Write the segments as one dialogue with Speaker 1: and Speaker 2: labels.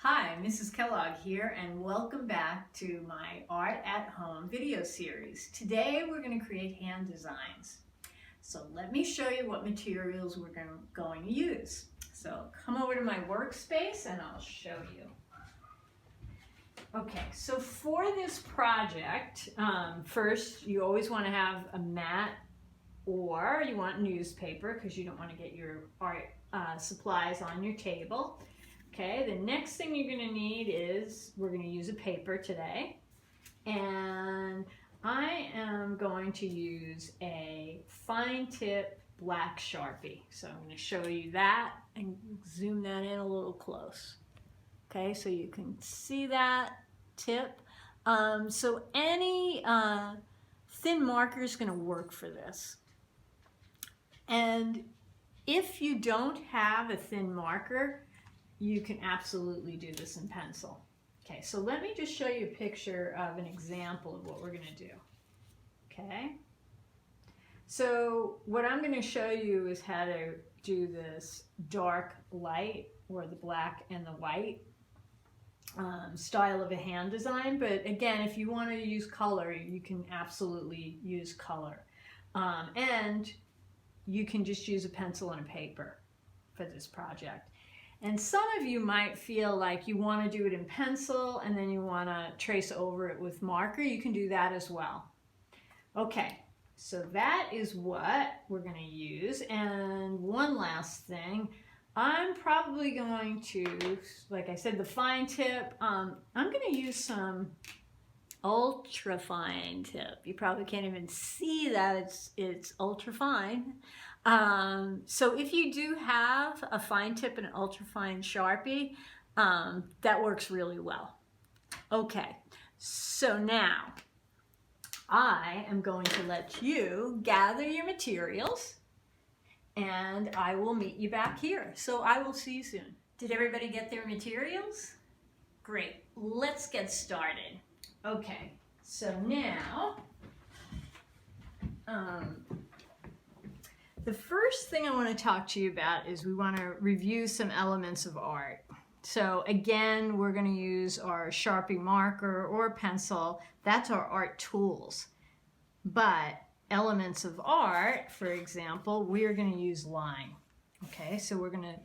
Speaker 1: Hi, Mrs. Kellogg here, and welcome back to my Art at Home video series. Today we're going to create hand designs. So let me show you what materials we're going to use. So come over to my workspace and I'll show you. Okay, so for this project, first you always want to have a mat or you want newspaper because you don't want to get your art supplies on your table. Okay, the next thing you're going to need is, we're going to use a paper today, and I am going to use a fine tip black Sharpie. So I'm going to show you that and zoom that in a little close. Okay, so you can see that tip. So any thin marker is going to work for this. And if you don't have a thin marker, you can absolutely do this in pencil. Okay, so let me just show you a picture of an example of what we're going to do. Okay, so what I'm going to show you is how to do this dark light, or the black and the white style of a hand design. But again, if you want to use color, you can absolutely use color. And you can just use a pencil and a paper for this project. And some of you might feel like you want to do it in pencil and then you want to trace over it with marker. You can do that as well. Okay, so that is what we're going to use. And one last thing, I'm probably going to, like I said, the fine tip, I'm going to use some ultra fine tip. You probably can't even see that it's ultra fine. So if you do have a fine tip and an ultra fine Sharpie, that works really well. Okay, so now I am going to let you gather your materials and I will meet you back here. So I will see you soon. Did everybody get their materials? Great, let's get started. Okay, so now, the first thing I want to talk to you about is we want to review some elements of art. So again, we're going to use our Sharpie marker or pencil. That's our art tools. But elements of art, for example, we're going to use line. Okay, so we're going to,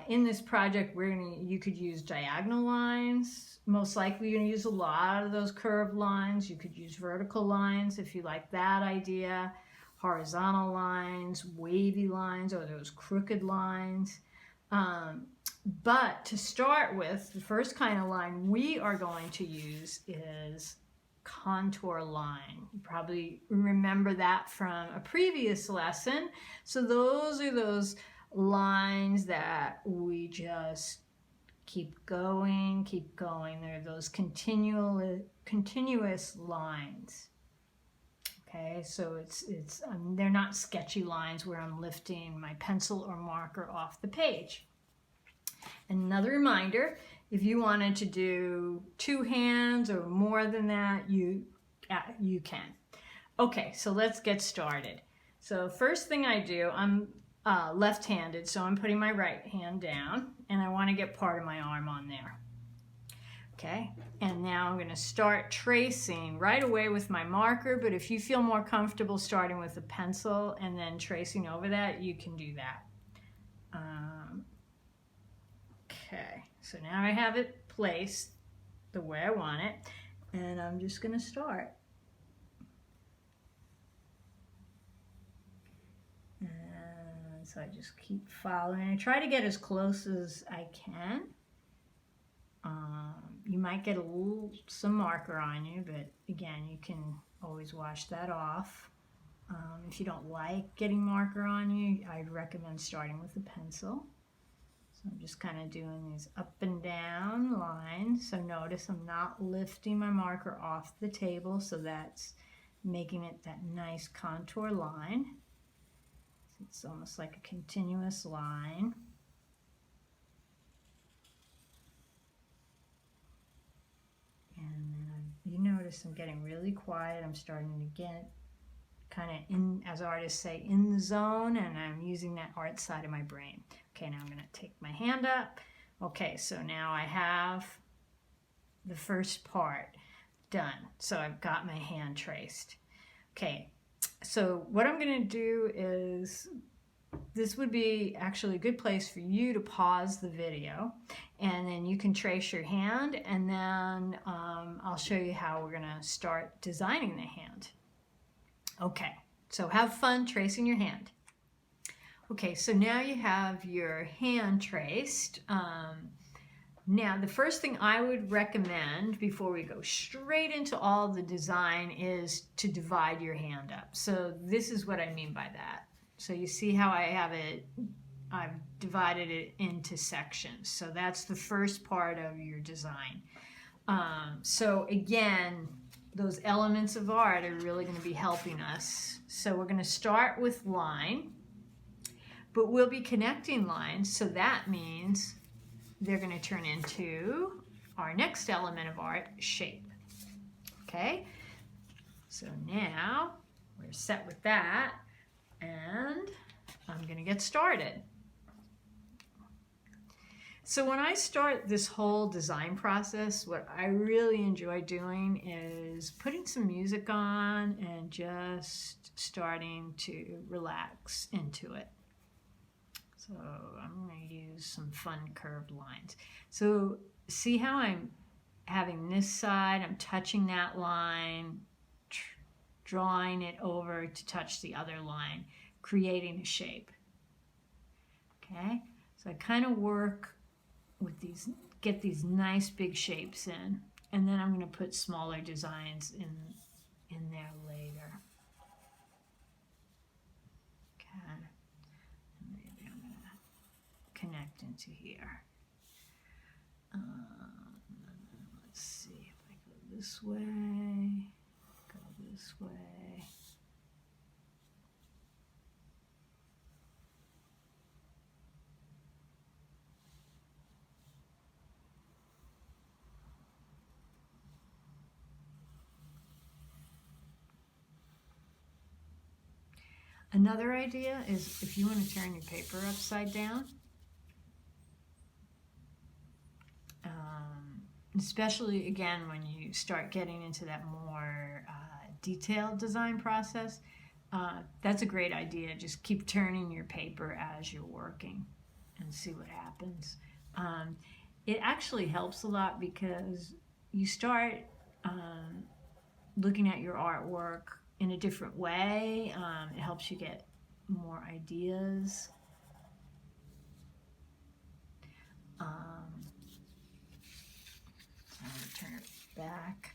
Speaker 1: in this project, you could use diagonal lines. Most likely you're going to use a lot of those curved lines. You could use vertical lines if you like that idea. Horizontal lines, wavy lines, or those crooked lines. But to start with, the first kind of line we are going to use is contour line. You probably remember that from a previous lesson. So those are those lines that we just keep going. They're those continuous lines. Okay, so they're not sketchy lines where I'm lifting my pencil or marker off the page. Another reminder, if you wanted to do two hands or more than that, you can. Okay, so let's get started. So first thing I do, I'm left-handed, so I'm putting my right hand down, and I want to get part of my arm on there. Okay, and now I'm going to start tracing right away with my marker, but if you feel more comfortable starting with a pencil and then tracing over that, you can do that. Okay, so now I have it placed the way I want it, and I'm just going to start. And so I just keep following. I try to get as close as I can. You might get some marker on you, but again, you can always wash that off. If you don't like getting marker on you, I'd recommend starting with a pencil. So I'm just kind of doing these up and down lines. So notice I'm not lifting my marker off the table, so that's making it that nice contour line. So it's almost like a continuous line. And then you notice I'm getting really quiet. I'm starting to get kind of in, as artists say, in the zone, and I'm using that art side of my brain. Okay, now I'm going to take my hand up, Okay, so now I have the first part done. So I've got my hand traced. Okay, so what I'm going to do is, this would be actually a good place for you to pause the video, and then you can trace your hand, and then I'll show you how we're going to start designing the hand. Okay, so have fun tracing your hand. Okay, so now you have your hand traced. Now, the first thing I would recommend before we go straight into all the design is to divide your hand up. So this is what I mean by that. So you see how I have it, I've divided it into sections. So that's the first part of your design. So again, those elements of art are really going to be helping us. So we're going to start with line, but we'll be connecting lines. So that means they're going to turn into our next element of art, shape. Okay, so now we're set with that, and I'm going to get started. So when I start this whole design process, what I really enjoy doing is putting some music on and just starting to relax into it. So I'm going to use some fun curved lines. So see how I'm having this side, I'm touching that line, drawing it over to touch the other line, creating a shape. Okay, so I kind of work with these, get these nice big shapes in, and then I'm going to put smaller designs in there later. Okay. Connect into here. Let's see if I go this way, go this way. Another idea is if you want to turn your paper upside down, especially again when you start getting into that more detailed design process, that's a great idea. Just keep turning your paper as you're working and see what happens. It actually helps a lot because you start looking at your artwork in a different way. It helps you get more ideas. I'm going to turn it back.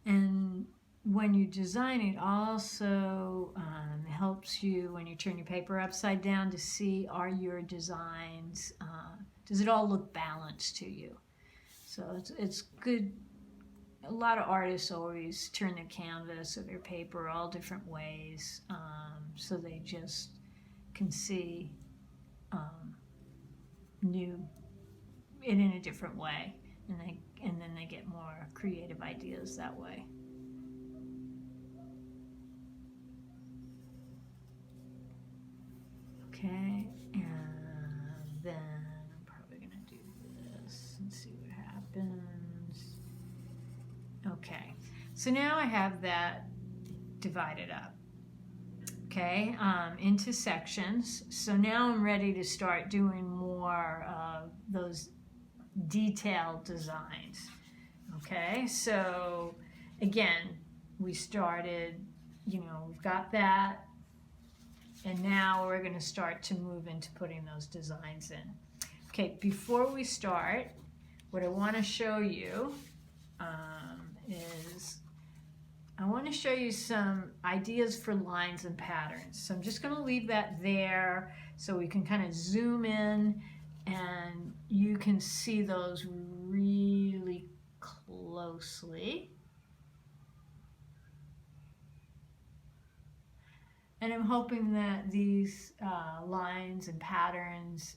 Speaker 1: And when you design, it also helps you when you turn your paper upside down to see, are your designs, does it all look balanced to you? So it's good. A lot of artists always turn their canvas or their paper all different ways, so they just can see it in a different way, and then they get more creative ideas that way. Okay, and then I'm probably gonna do this and see what happens. Okay, so now I have that divided up, okay, into sections. So now I'm ready to start doing more of those detailed designs. Okay, so again, we started, we've got that, and now we're going to start to move into putting those designs in. Okay, before we start, what I want to show you is I want to show you some ideas for lines and patterns. So I'm just going to leave that there so we can kind of zoom in and you can see those really closely. And I'm hoping that these lines and patterns,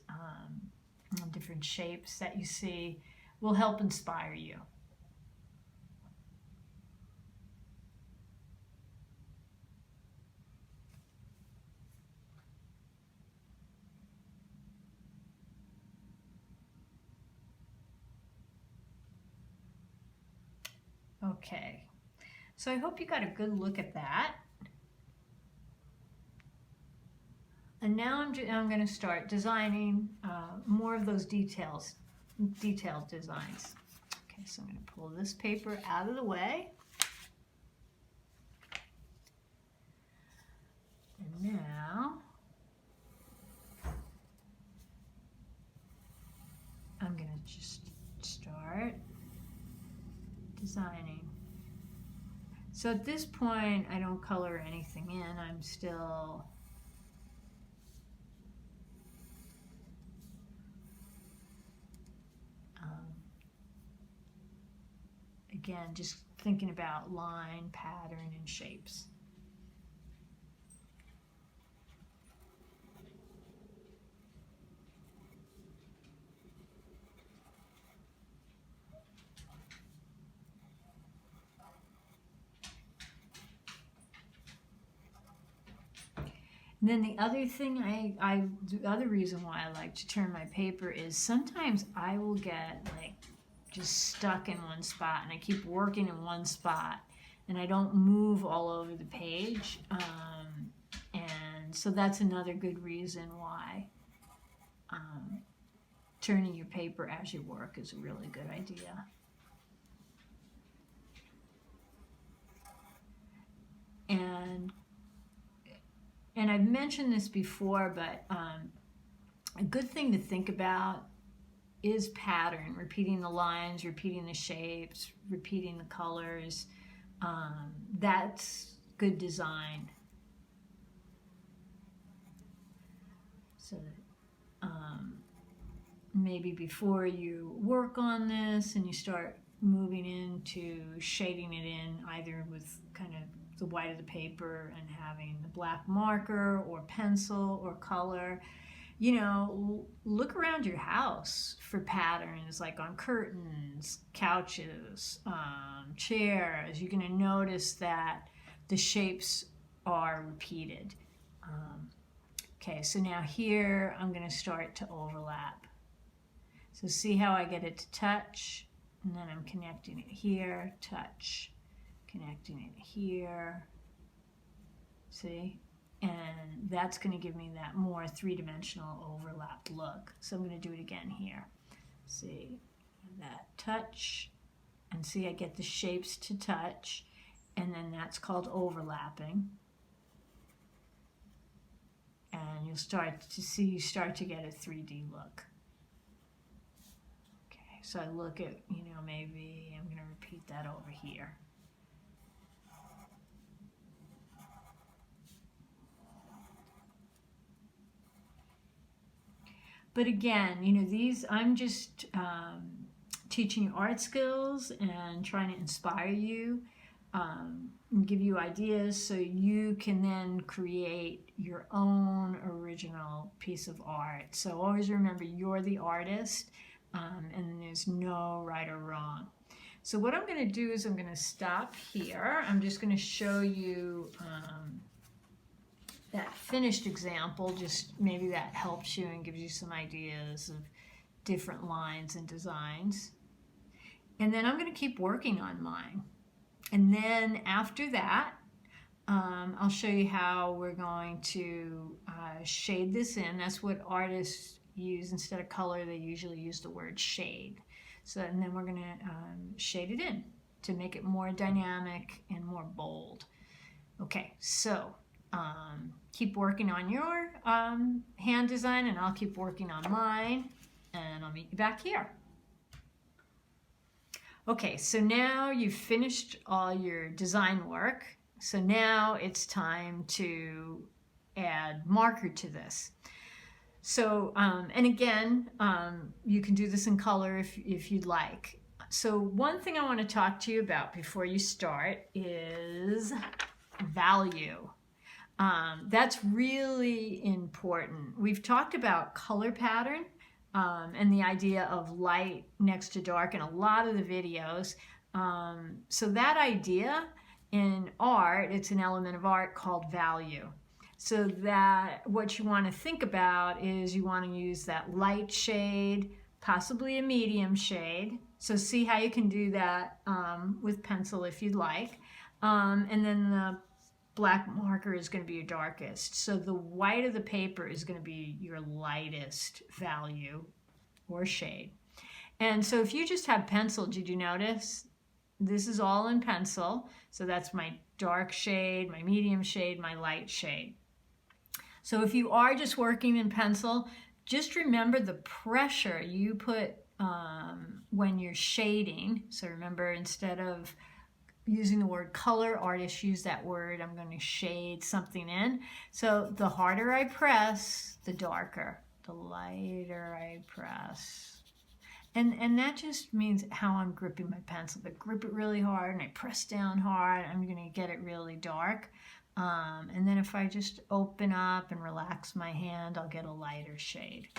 Speaker 1: different shapes that you see, will help inspire you. Okay, so I hope you got a good look at that. And now I'm going to start designing more of those detailed designs. Okay, so I'm going to pull this paper out of the way. And now I'm going to just start designing. So at this point, I don't color anything in. I'm still again, just thinking about line, pattern, and shapes. And then the other thing the other reason why I like to turn my paper is sometimes I will get like just stuck in one spot and I keep working in one spot and I don't move all over the page. And so that's another good reason why turning your paper as you work is a really good idea. And I've mentioned this before, but a good thing to think about is pattern, repeating the lines, repeating the shapes, repeating the colors. That's good design. So maybe before you work on this and you start moving into shading it in either with kind of the white of the paper and having the black marker or pencil or color, you know, look around your house for patterns like on curtains, couches, chairs. You're going to notice that the shapes are repeated. Okay, so now here I'm going to start to overlap. So see how I get it to touch, and then I'm connecting it here, touch, connecting it here, see? And that's going to give me that more three-dimensional overlapped look. So I'm going to do it again here. See, that touch, and see I get the shapes to touch, and then that's called overlapping. And you'll start to see, you start to get a 3D look. Okay, so I look at, you know, maybe I'm going to repeat that over here. But again, you know, these, I'm just teaching you art skills and trying to inspire you and give you ideas so you can then create your own original piece of art. So always remember, you're the artist, and there's no right or wrong. So what I'm going to do is I'm going to stop here. I'm just going to show you that finished example, just maybe that helps you and gives you some ideas of different lines and designs. And then I'm going to keep working on mine. And then after that, I'll show you how we're going to shade this in. That's what artists use. Instead of color, they usually use the word shade. So, and then we're going to shade it in to make it more dynamic and more bold. Okay, so keep working on your hand design, and I'll keep working on mine, and I'll meet you back here. Okay, so now you've finished all your design work. So now it's time to add marker to this. So, and again, you can do this in color if you'd like. So one thing I want to talk to you about before you start is value. That's really important. We've talked about color pattern and the idea of light next to dark in a lot of the videos. So that idea in art, it's an element of art called value. So that what you want to think about is you want to use that light shade, possibly a medium shade, So see how you can do that with pencil if you'd like. And then the black marker is going to be your darkest. So the white of the paper is going to be your lightest value or shade. And so if you just have pencil, did you notice? This is all in pencil. So that's my dark shade, my medium shade, my light shade. So if you are just working in pencil, just remember the pressure you put when you're shading. So remember, instead of using the word color, artists use that word. I'm going to shade something in. So the harder I press, the darker. The lighter I press. And that just means how I'm gripping my pencil. If I grip it really hard and I press down hard, I'm going to get it really dark. And then if I just open up and relax my hand, I'll get a lighter shade.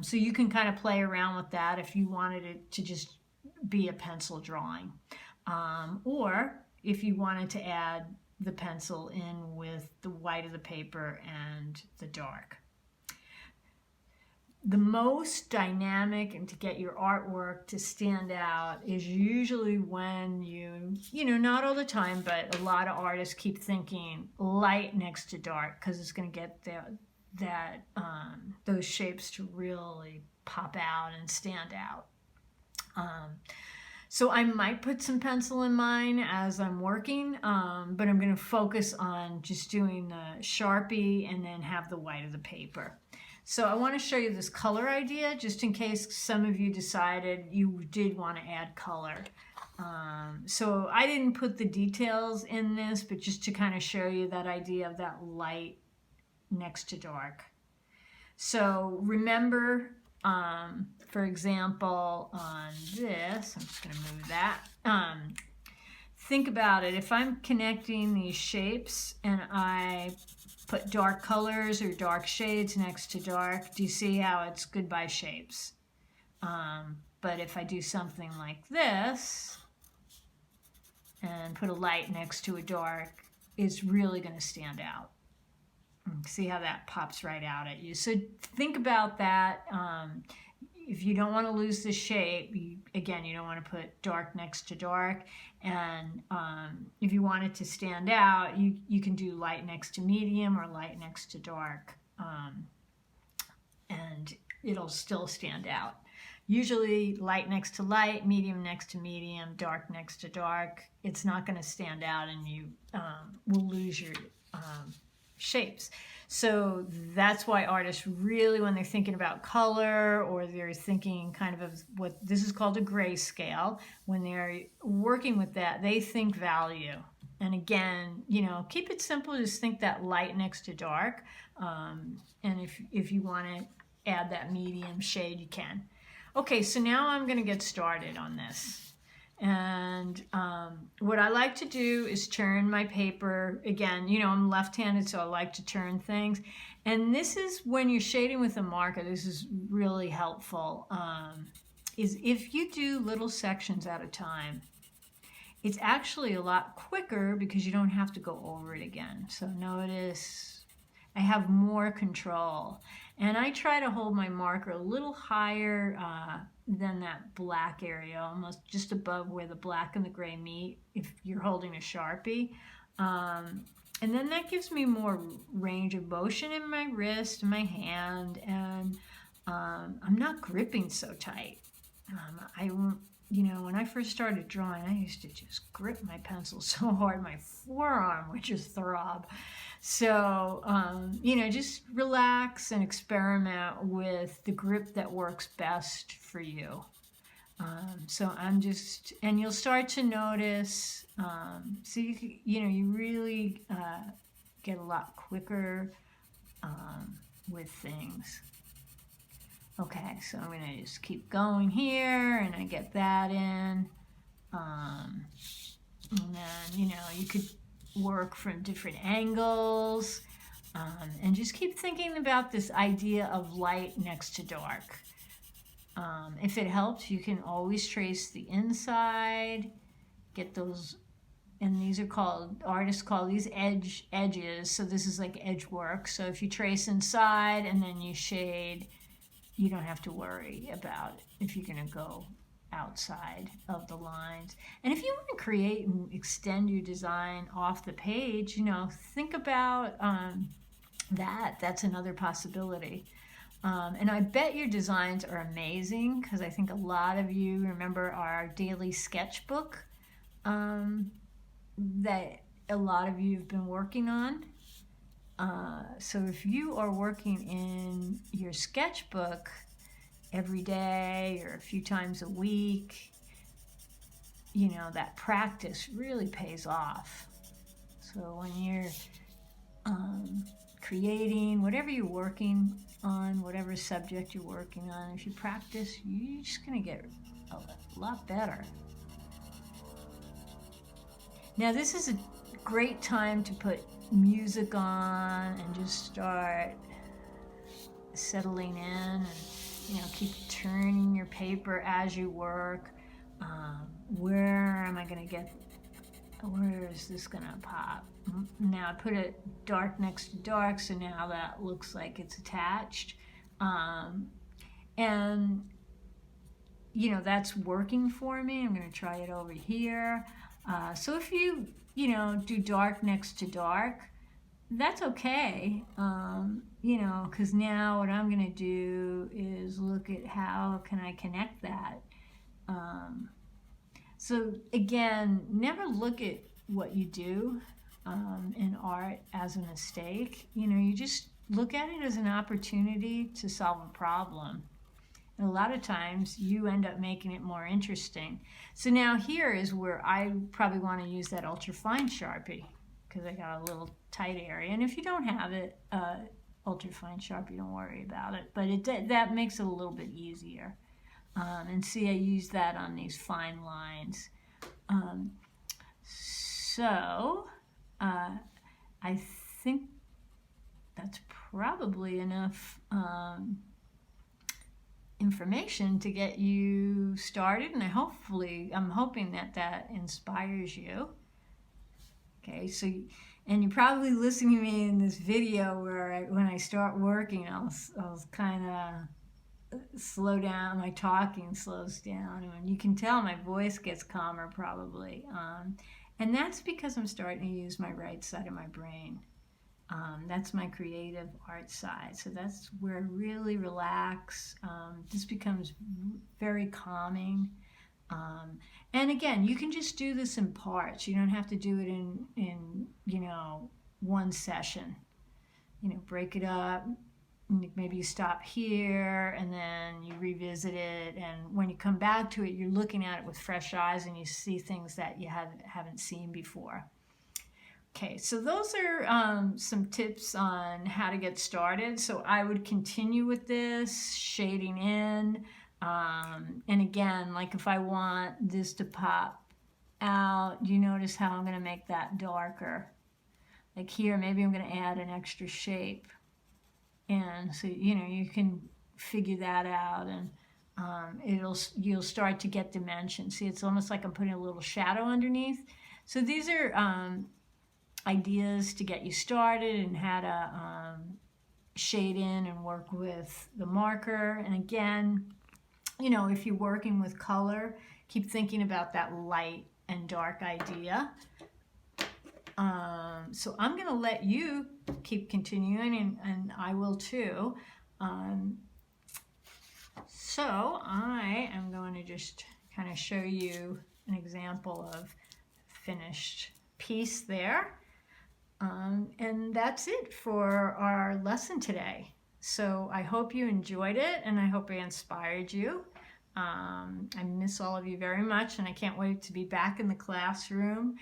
Speaker 1: So you can kind of play around with that if you wanted it to just be a pencil drawing. Or if you wanted to add the pencil in with the white of the paper and the dark. The most dynamic and to get your artwork to stand out is usually when you know, not all the time, but a lot of artists keep thinking light next to dark because it's going to get those shapes to really pop out and stand out. So I might put some pencil in mine as I'm working, but I'm going to focus on just doing the Sharpie and then have the white of the paper. So I want to show you this color idea just in case some of you decided you did want to add color. So I didn't put the details in this, but just to kind of show you that idea of that light next to dark. So remember, for example, on this, I'm just going to move that. Think about it. If I'm connecting these shapes and I put dark colors or dark shades next to dark, do you see how it's goodbye shapes? But if I do something like this and put a light next to a dark, it's really going to stand out. See how that pops right out at you. So think about that. If you don't want to lose the shape, again, you don't want to put dark next to dark. And if you want it to stand out, you can do light next to medium or light next to dark. And it'll still stand out. Usually light next to light, medium next to medium, dark next to dark. It's not going to stand out and you will lose your shapes. So that's why artists really, when they're thinking about color or they're thinking kind of what this is called a grayscale, when they're working with that, they think value. And again, you know, keep it simple, just think that light next to dark. And if you want to add that medium shade, you can. Okay, so now I'm going to get started on this. And what I like to do is turn my paper. Again, you know, I'm left-handed, so I like to turn things. And this is when you're shading with a marker, this is really helpful, is if you do little sections at a time, it's actually a lot quicker because you don't have to go over it again. So notice I have more control. And I try to hold my marker a little higher than that black area, almost just above where the black and the gray meet if you're holding a Sharpie. And then that gives me more range of motion in my wrist, my hand, and I'm not gripping so tight. You know, when I first started drawing, I used to just grip my pencil so hard, my forearm would just throb. So, you know, just relax and experiment with the grip that works best for you. So I'm just, and you'll start to notice, so you really get a lot quicker with things. Okay, so I'm going to just keep going here, and I get that in. And then, you know, you could work from different angles, and just keep thinking about this idea of light next to dark. If it helps, you can always trace the inside, get those, and these are called, artists call these edges, so this is like edge work. So if you trace inside and then you shade, you don't have to worry about if you're going to go outside of the lines. And if you want to create and extend your design off the page, you know, think about that's another possibility. And I bet your designs are amazing, because I think a lot of you remember our daily sketchbook that a lot of you have been working on. So if you are working in your sketchbook every day or a few times a week, you know, that practice really pays off. So when you're creating, whatever you're working on, whatever subject you're working on, if you practice, you're just going to get a lot better. Now this is a great time to put music on and just start settling in, and you know, keep turning your paper as you work. Where am I going to get, where is this going to pop? Now I put it dark next to dark, so now that looks like it's attached. And you know, that's working for me. I'm going to try it over here. So if you know, do dark next to dark, that's okay. You know, because now what I'm going to do is look at how can I connect that. So again, never look at what you do in art as a mistake. You know, you just look at it as an opportunity to solve a problem. And a lot of times you end up making it more interesting. So now here is where I probably want to use that ultra fine Sharpie, because I got a little tight area. And if you don't have it, ultra fine Sharpie, don't worry about it. But that makes it a little bit easier. And see, I use that on these fine lines. So I think that's probably enough information to get you started, and I'm hoping that inspires you. Okay, so, and you're probably listening to me in this video where when I start working, I'll kind of slow down, my talking slows down, and you can tell my voice gets calmer probably. And that's because I'm starting to use my right side of my brain. That's my creative art side. So that's where I really relax. This becomes very calming. And again, you can just do this in parts. You don't have to do it in you know, one session. You know, break it up. Maybe you stop here and then you revisit it, and when you come back to it, you're looking at it with fresh eyes and you see things that you haven't seen before. Okay, so those are some tips on how to get started. So I would continue with this, shading in, and again, like if I want this to pop out, you notice how I'm going to make that darker. Like here, maybe I'm going to add an extra shape. And so, you know, you can figure that out, and you'll start to get dimension. See, it's almost like I'm putting a little shadow underneath. So these are ideas to get you started and how to shade in and work with the marker. And again, you know, if you're working with color, keep thinking about that light and dark idea. So I'm going to let you keep continuing, and I will too. So I am going to just kind of show you an example of finished piece there. And that's it for our lesson today. So I hope you enjoyed it, and I hope I inspired you. I miss all of you very much, and I can't wait to be back in the classroom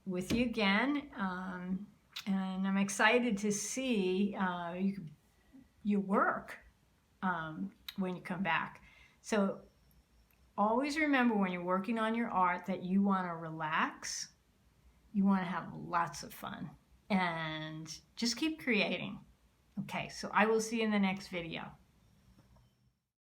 Speaker 1: with you again, and I'm excited to see your work when you come back. So always remember, when you're working on your art, that you want to relax, you want to have lots of fun, and just keep creating. Okay, so I will see you in the next video.